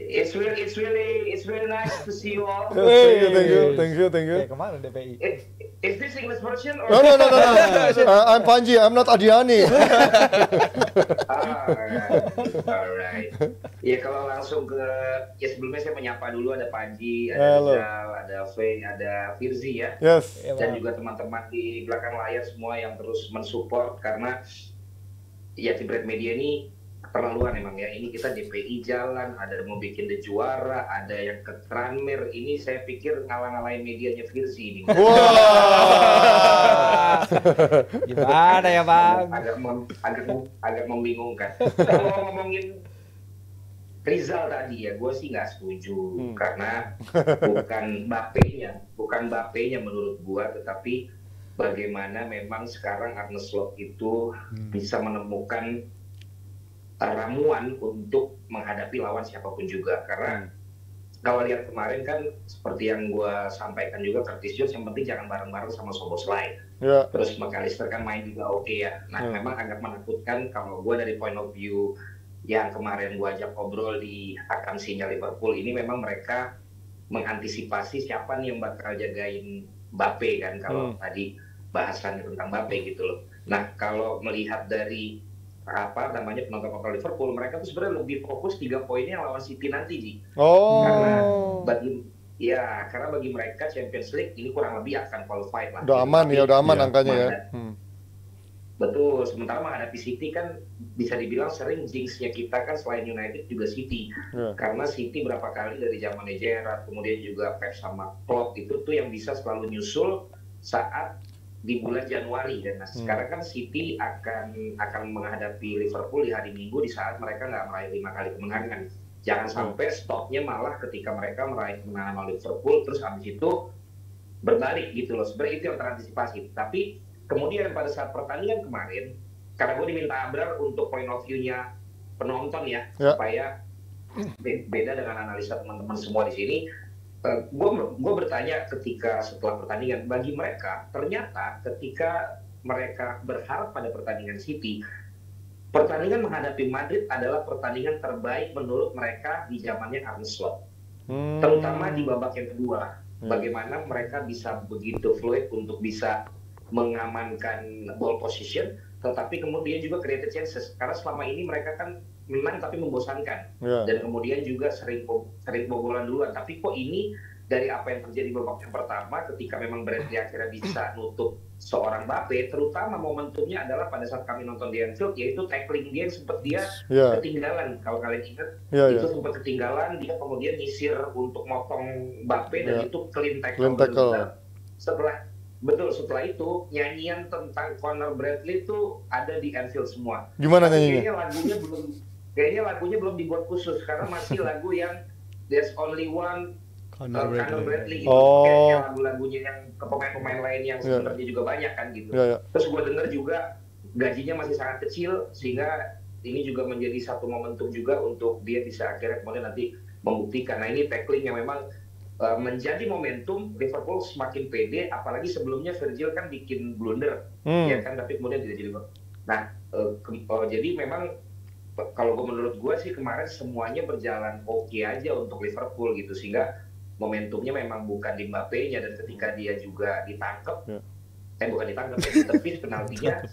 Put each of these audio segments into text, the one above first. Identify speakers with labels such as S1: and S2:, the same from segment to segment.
S1: It's really nice to see you all.
S2: Thank you.
S3: Kayak kemana DPI?
S1: Is this English version or?
S2: No. I'm Panji. I'm not Adiani.
S1: Alright. Ya kalau langsung ke, ya sebelumnya saya menyapa dulu ada Panji, ada Rizal, ada Faye, ada Firzi ya.
S2: Yes.
S1: Dan juga teman-teman di belakang layar semua yang terus mensupport karena ya Cibret Media ini keterlaluan emang ya. Ini kita DPI jalan, ada yang mau bikin The Juara, ada yang ke Tranmere. Ini saya pikir ngalah-ngalahin medianya Firzi ini.
S3: Wah. Gimana ya Bang?
S1: Agak membingungkan. Kalau ngomongin Rizal tadi ya, gue sih nggak setuju karena bukan Mbappe-nya menurut gue, tetapi bagaimana memang sekarang Arne Slot itu bisa menemukan ramuan untuk menghadapi lawan siapapun juga. Karena kalau lihat kemarin kan seperti yang gue sampaikan juga, Curtis Jones yang penting jangan bareng-bareng sama Szoboszlai. Terus McAllister kan main juga oke ya. Nah memang agak menakutkan kalau gue dari point of view yang kemarin gue ajak ngobrol di akansinya Liverpool ini, memang mereka mengantisipasi siapa nih yang bakal jagain Mbappe kan, kalau tadi bahasannya tentang Mbappe gitu loh. Nah kalau melihat dari penonton Liverpool, mereka tuh sebenarnya lebih fokus 3 poinnya lawan City nanti Ji. Karena bagi mereka Champions League ini kurang lebih akan qualified lah.
S2: Udah aman angkanya ya.
S1: Betul, sementara menghadapi City kan bisa dibilang sering jinx-nya kita kan selain United juga City. Karena City berapa kali dari zaman Gerrard, kemudian juga Pep sama Klopp itu tuh yang bisa selalu nyusul saat di bulan Januari. Dan sekarang kan City akan menghadapi Liverpool di hari Minggu di saat mereka nggak meraih 5 kali kemenangan. Jangan sampai stopnya malah ketika mereka meraih kemenangan sama Liverpool terus habis itu berbalik gitu loh. Sebenarnya itu yang terantisipasi. Tapi kemudian pada saat pertandingan kemarin, karena gue diminta Abrar untuk point of view-nya penonton ya, supaya beda dengan analisa teman-teman semua di sini. Gue bertanya ketika setelah pertandingan, bagi mereka ternyata ketika mereka berharap pada pertandingan City, pertandingan menghadapi Madrid adalah pertandingan terbaik menurut mereka di zamannya Arne Slot, terutama di babak yang kedua. Bagaimana mereka bisa begitu fluid untuk bisa mengamankan ball position, tetapi kemudian juga created chances. Karena selama ini mereka kan menang tapi membosankan, dan kemudian juga sering bobolan duluan. Tapi kok ini dari apa yang terjadi babak yang pertama, ketika memang Bradley akhirnya bisa nutup seorang Mbappe, terutama momentumnya adalah pada saat kami nonton di Anfield, yaitu tackling dia yang sempat dia ketinggalan. Kalau kalian ingat, itu sempat ketinggalan, dia kemudian nyisir untuk motong Mbappe dan itu clean tackle. Setelah itu nyanyian tentang Conor Bradley itu ada di Anfield semua.
S2: Gimana nyanyinya?
S1: Kayaknya lagunya belum dibuat khusus karena masih lagu yang There's Only One Conor Bradley gitu. Kayak lagu-lagunya yang ke pemain-pemain lain yang sebenarnya juga banyak kan gitu. Terus gue dengar juga gajinya masih sangat kecil, sehingga ini juga menjadi satu momentum juga untuk dia bisa akhirnya kemudian nanti membuktikan. Nah ini tackling yang memang menjadi momentum Liverpool semakin pede, apalagi sebelumnya Virgil kan bikin blunder, ya kan, tapi kemudian tidak jadi. Nah, jadi memang kalau menurut gue sih kemarin semuanya berjalan oke aja untuk Liverpool gitu, sehingga momentumnya memang bukan di Mbappe-nya, dan ketika dia juga ditangkap, bukan ditangkap, ditepis penaltinya,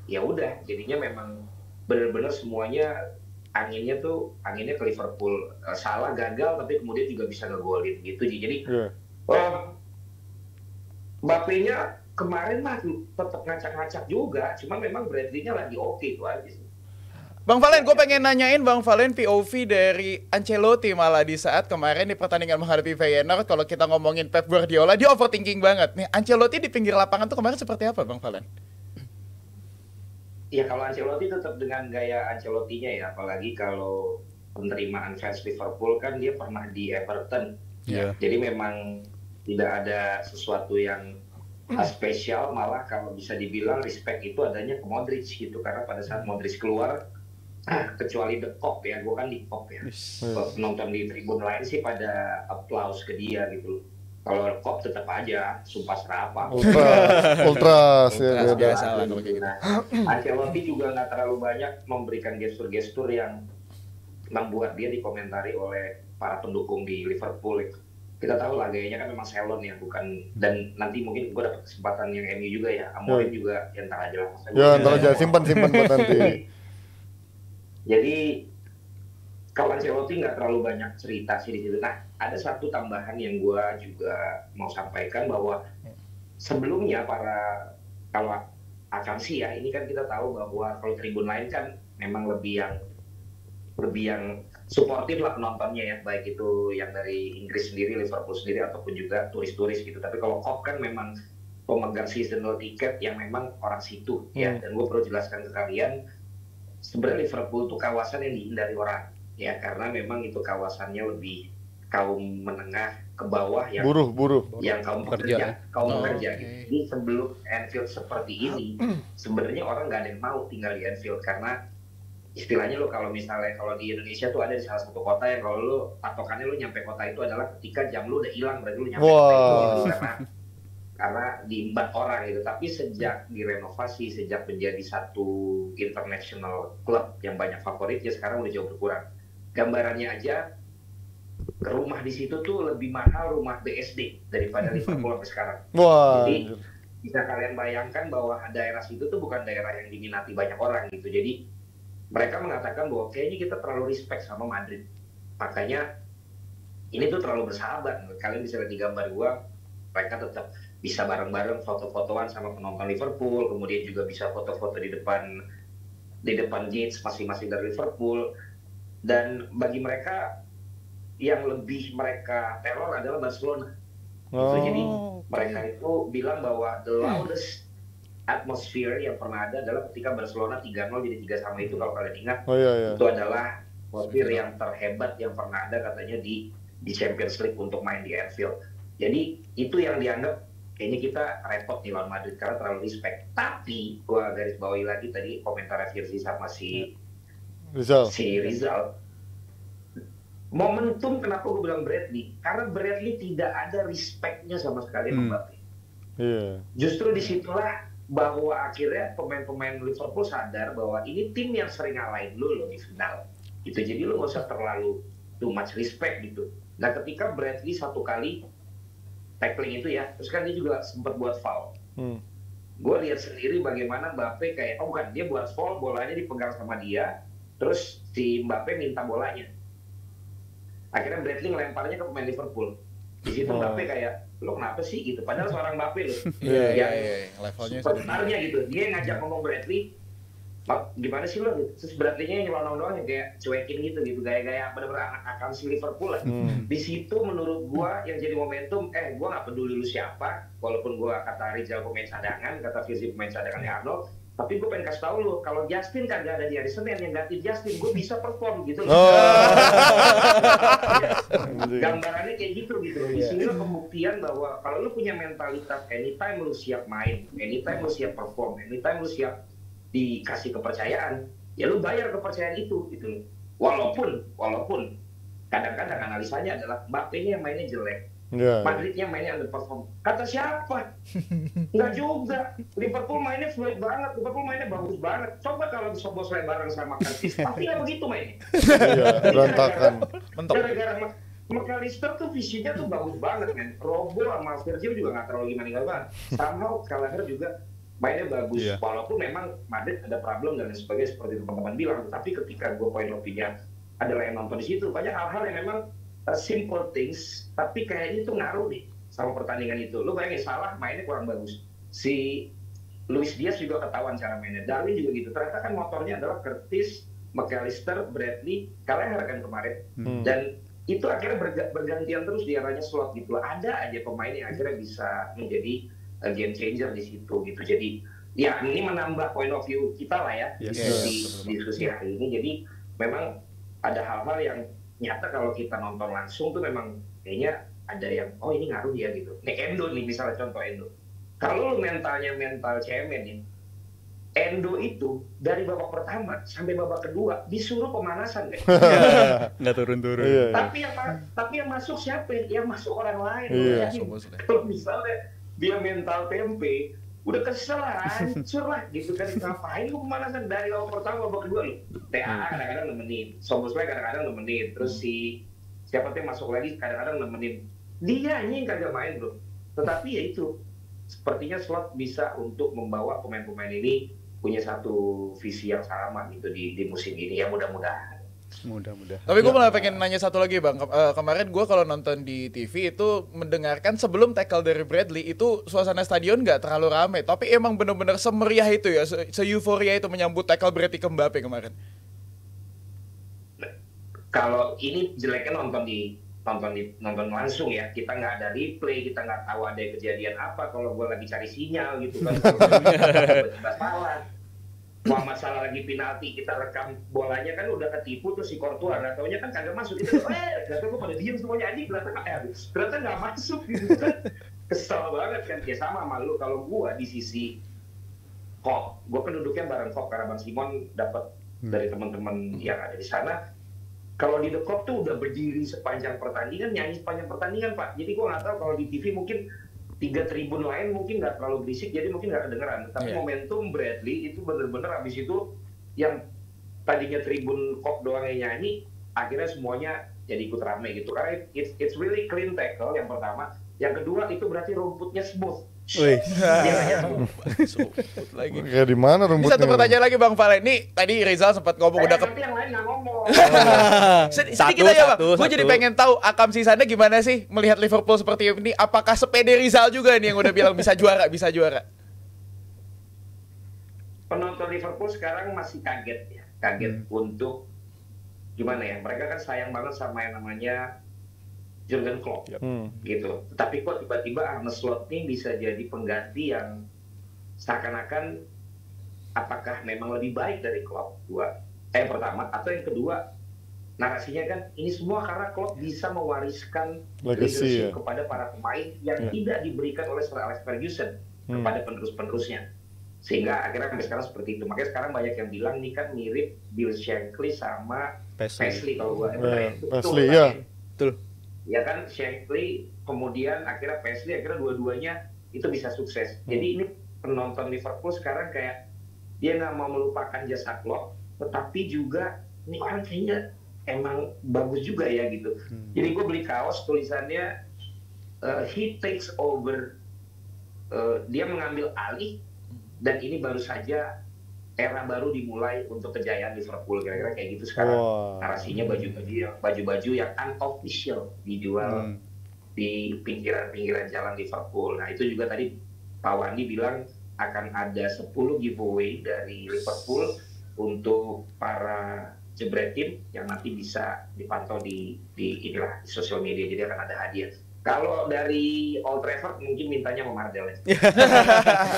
S1: ya udah, jadinya memang benar-benar semuanya anginnya ke Liverpool. Salah, gagal, tapi kemudian juga bisa ngegolin gitu. Jadi Mbappe-nya kemarin mah tetap ngacak-ngacak juga, cuma memang Bradley-nya lagi oke itu aja sih.
S4: Bang Valen, gue pengen nanyain Bang Valen POV dari Ancelotti malah di saat kemarin di pertandingan menghadapi Feyenoord. Kalau kita ngomongin Pep Guardiola, dia overthinking banget. Nih, Ancelotti di pinggir lapangan tuh kemarin seperti apa Bang Valen?
S1: Ya kalau Ancelotti tetap dengan gaya Ancelottinya ya, apalagi kalau penerimaan fans Liverpool kan dia pernah di Everton. Jadi memang tidak ada sesuatu yang spesial, malah kalau bisa dibilang respect itu adanya ke Modric gitu, karena pada saat Modric keluar, kecuali The Kop ya, gue kan di Kop ya, penonton di tribun lain sih pada applause ke dia gitu. Kalau Kop tetap aja sumpah serapah.
S2: Ultras
S4: ya biasa lah kalau kayak gitu.
S1: Ancelotti juga nggak terlalu banyak memberikan gestur-gestur yang membuat dia dikomentari oleh para pendukung di Liverpool. Kita tahu lah gayanya kan memang salon ya, bukan, dan nanti mungkin gue dapat kesempatan yang MU juga ya, Amorim juga yang ntar aja lah.
S2: Ya, ntar aja simpan buat nanti.
S1: Jadi kalau Ancelotti nggak terlalu banyak cerita sih di situ. Nah, ada satu tambahan yang gue juga mau sampaikan bahwa sebelumnya kalau akamsi ya, ini kan kita tahu bahwa kalau tribun lain kan memang lebih yang suportif lah penontonnya ya, baik itu yang dari Inggris sendiri, Liverpool sendiri, ataupun juga turis-turis gitu. Tapi kalau Klopp kan memang pemegang seasonal ticket yang memang orang situ ya. Dan gue perlu jelaskan ke kalian, sebenarnya Liverpool itu kawasan yang dihindari orang ya, karena memang itu kawasannya lebih kaum menengah ke bawah yang
S2: buruh
S1: yang kaum pekerja gitu. Jadi sebelum Anfield seperti ini, sebenarnya orang nggak ada yang mau tinggal di Anfield, karena istilahnya lo kalau misalnya kalau di Indonesia tuh ada di salah satu kota yang kalau lo patokannya lo nyampe kota itu adalah ketika jam lo udah hilang, berarti lo nyampe kota itu gitu, karena diembat orang gitu. Tapi sejak direnovasi, sejak menjadi satu international club yang banyak favoritnya, sekarang udah jauh berkurang. Gambarannya aja, ke rumah di situ tuh lebih mahal rumah BSD daripada Liverpool sampai sekarang. Jadi bisa kalian bayangkan bahwa daerah situ tuh bukan daerah yang diminati banyak orang gitu. Jadi mereka mengatakan bahwa kayaknya kita terlalu respect sama Madrid, makanya ini tuh terlalu bersahabat. Kalian bisa lihat di gambar gua, mereka tetap bisa bareng-bareng foto-fotoan sama penonton Liverpool, kemudian juga bisa foto-foto di depan gates masing-masing dari Liverpool. Dan bagi mereka yang lebih mereka teror adalah Barcelona. Jadi mereka itu bilang bahwa the loudest atmosfer yang pernah ada adalah ketika Barcelona 3-0 jadi 3-3 itu, kalau kalian ingat. Itu adalah atmosfer yang terhebat yang pernah ada katanya di Champions League untuk main di Anfield. Jadi itu yang dianggap kayaknya kita repot nih lawan Madrid karena terlalu respect. Tapi gua garis bawahi lagi tadi komentar Firzi sama si Rizal. Momentum kenapa gue bilang Bradley? Karena Bradley tidak ada respectnya sama sekali sama Mbappe. Justru disitulah bahwa akhirnya pemain-pemain Liverpool sadar bahwa ini tim yang sering ngalahin lo di final gitu. Jadi lo gak usah terlalu too much respect gitu. Nah ketika Bradley satu kali tackling itu ya, terus kan dia juga sempat buat foul. Gue lihat sendiri bagaimana Mbappe kayak, dia buat foul, bolanya dipegang sama dia, terus si Mbappe minta bolanya. Akhirnya Bradley ngelemparnya ke pemain Liverpool. Di situ Mbappe kayak, lo kenapa sih gitu? Padahal seorang Mbappe loh.
S4: Levelnya
S1: sebenarnya gitu. Dia ngajak ngomong Bradley, gimana sih lo? Gitu. Terus Bradley-nya nyelonong doang kayak cuekin gitu, gaya-gaya bener-bener anak-anak si Liverpool lah. Di situ menurut gua yang jadi momentum, gua nggak peduli lu siapa, walaupun gua kata Rizal pemain cadangan, kata Firzi pemain cadangannya Arnold, tapi gue pengen kasih tau lu, kalau Justin kagak ada di hari Senin, yang ganti Justin, gue bisa perform gitu loh. Gambarannya kayak gitu loh. Di sini lo pembuktian bahwa kalau lu punya mentalitas anytime lu siap main, anytime lu siap perform, anytime lu siap dikasih kepercayaan, ya lu bayar kepercayaan itu gitu loh. Walaupun kadang-kadang analisanya adalah Mbappe-nya yang mainnya jelek. Madridnya mainnya underperform. Kata siapa? Nggak juga. Liverpool mainnya fluid banget. Liverpool mainnya bagus banget. Coba kalau Szoboszlai bareng sama Curtis, pasti nggak begitu mainnya.
S2: Berantakan.
S1: Gara-gara McAllister tuh visinya tuh bagus banget men. Robo sama Virgil juga nggak terlalu gimana banget. Somehow Gallagher juga mainnya bagus. Walaupun memang Madrid ada problem dan sebagainya seperti teman-teman bilang. Tapi ketika gue point of view-nya adalah yang nonton di situ, banyak hal-hal yang memang simple things, tapi kayaknya itu ngaruh nih sama pertandingan itu. Lu bayangin Salah mainnya kurang bagus. Si Luis Diaz juga ketahuan cara mainnya. Darwin juga gitu. Ternyata kan motornya adalah Curtis, McAllister, Bradley, Gallagher kan kemarin. Dan itu akhirnya bergantian terus di arahnya slot gitu. Ada aja pemain yang akhirnya bisa menjadi game changer di situ gitu. Jadi ya ini menambah point of view kita lah ya diskusi hari ini. Jadi memang ada hal-hal yang nyata kalau kita nonton langsung tuh memang kayaknya ada yang ini ngaruh ya gitu. Endo nih misalnya contoh Endo. Kalau lu mentalnya mental cemen ya, Endo itu dari babak pertama sampai babak kedua disuruh pemanasan deh.
S4: Nggak turun-turun.
S1: Tapi yang masuk siapa? Yang masuk orang lain. Kalau misalnya dia mental tempe, udah kesel hancur lah gitu kan, ngapain lu pemanasan dari babak pertama babak kedua lu TA kadang-kadang nemenin, Soboslai kadang-kadang nemenin, terus si siapa tuh yang masuk lagi kadang-kadang nemenin, dia yang kagak main bro. Tetapi ya itu sepertinya Slot bisa untuk membawa pemain-pemain ini punya satu visi yang sama gitu di musim ini ya, mudah-mudahan.
S4: Tapi gue malah pengen nanya satu lagi bang. Kemarin gue kalau nonton di TV itu mendengarkan sebelum tackle dari Bradley itu suasana stadion nggak terlalu ramai, tapi emang benar-benar semeriah itu ya, se-euforia itu menyambut tackle Bradley ke Mbappe kemarin.
S1: Kalau ini jeleknya nonton langsung ya, kita nggak ada replay, kita nggak tahu ada kejadian apa. Kalau gue lagi cari sinyal gitu kan, tiba-tiba salah. Muhammad Salah lagi penalti, kita rekam bolanya kan udah ketipu tuh si Courtois, nggak taunya kan kagak masuk. Itu ternyata gue pada diem semuanya anjing, ternyata nggak masuk gitu kan. Kesel banget kan, ya sama malu kalau gue di sisi Kop. Gue kan duduknya bareng Kop karena Bang Simon dapat dari teman-teman yang ada di sana. Kalau di The Kop tuh udah berdiri sepanjang pertandingan, nyanyi sepanjang pertandingan Pak. Jadi gue nggak tahu kalau di TV mungkin 3 tribun lain mungkin nggak terlalu berisik, jadi mungkin nggak kedengeran. Tapi momentum Bradley itu bener-bener abis itu yang tadinya tribun Kop doang yang nyanyi, akhirnya semuanya jadi ikut rame gitu. Karena it's really clean tackle yang pertama. Yang kedua itu berarti rumputnya smooth.
S2: Wih.
S4: Lagi.
S2: Kayak di mana
S4: Ini
S2: rumputnya?
S4: satu pertanyaan lagi Bang Valen. Nih tadi Rizal sempat ngomong udah
S1: Nanti yang lain nggak ngomong.
S4: sedikit aja Bang. Gue jadi pengen tahu Akam Sisanda gimana sih melihat Liverpool seperti ini? Apakah sepede Rizal juga nih yang udah bilang bisa juara?
S1: Penonton Liverpool sekarang masih kaget ya, kaget untuk gimana ya? Mereka kan sayang banget sama yang namanya Jurgen Klopp, gitu. Tapi kok tiba-tiba Arne Slot ini bisa jadi pengganti yang seakan-akan apakah memang lebih baik dari Klopp? Yang pertama, atau yang kedua, narasinya kan ini semua karena Klopp bisa mewariskan legacy kepada para pemain yang tidak diberikan oleh Sir Alex Ferguson kepada penerus-penerusnya. Sehingga akhirnya sampai sekarang seperti itu. Makanya sekarang banyak yang bilang ini kan mirip Bill Shankly sama Paisley kalau gue
S2: Paisley ya.
S3: Betul.
S1: Ya kan, Shankly, kemudian akhirnya Paisley, akhirnya dua-duanya itu bisa sukses. Jadi ini penonton Liverpool sekarang kayak dia nggak mau melupakan jasa Klopp, tetapi juga ini orang kayaknya emang bagus juga ya gitu. Jadi gue beli kaos tulisannya he takes over, dia mengambil alih, dan ini baru saja era baru dimulai untuk kejayaan Liverpool, kira-kira kayak gitu sekarang. Narasinya baju-baju yang unofficial dijual di pinggiran-pinggiran jalan Liverpool. Nah itu juga tadi Pak Wandi bilang akan ada 10 giveaway dari Liverpool untuk para jebret tim yang nanti bisa dipantau di sosial media, jadi akan ada hadiah. Kalau dari Old Trafford mungkin mintanya sama Mardel.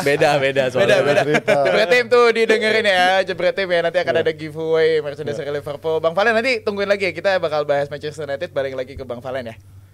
S3: Beda soalnya.
S4: Beda. Jebret tim tuh didengerin ya, jebret tim ya, nanti akan ada giveaway merchandise dari Liverpool. Bang Valen nanti tungguin lagi ya, kita bakal bahas Manchester United, balik lagi ke Bang Valen ya.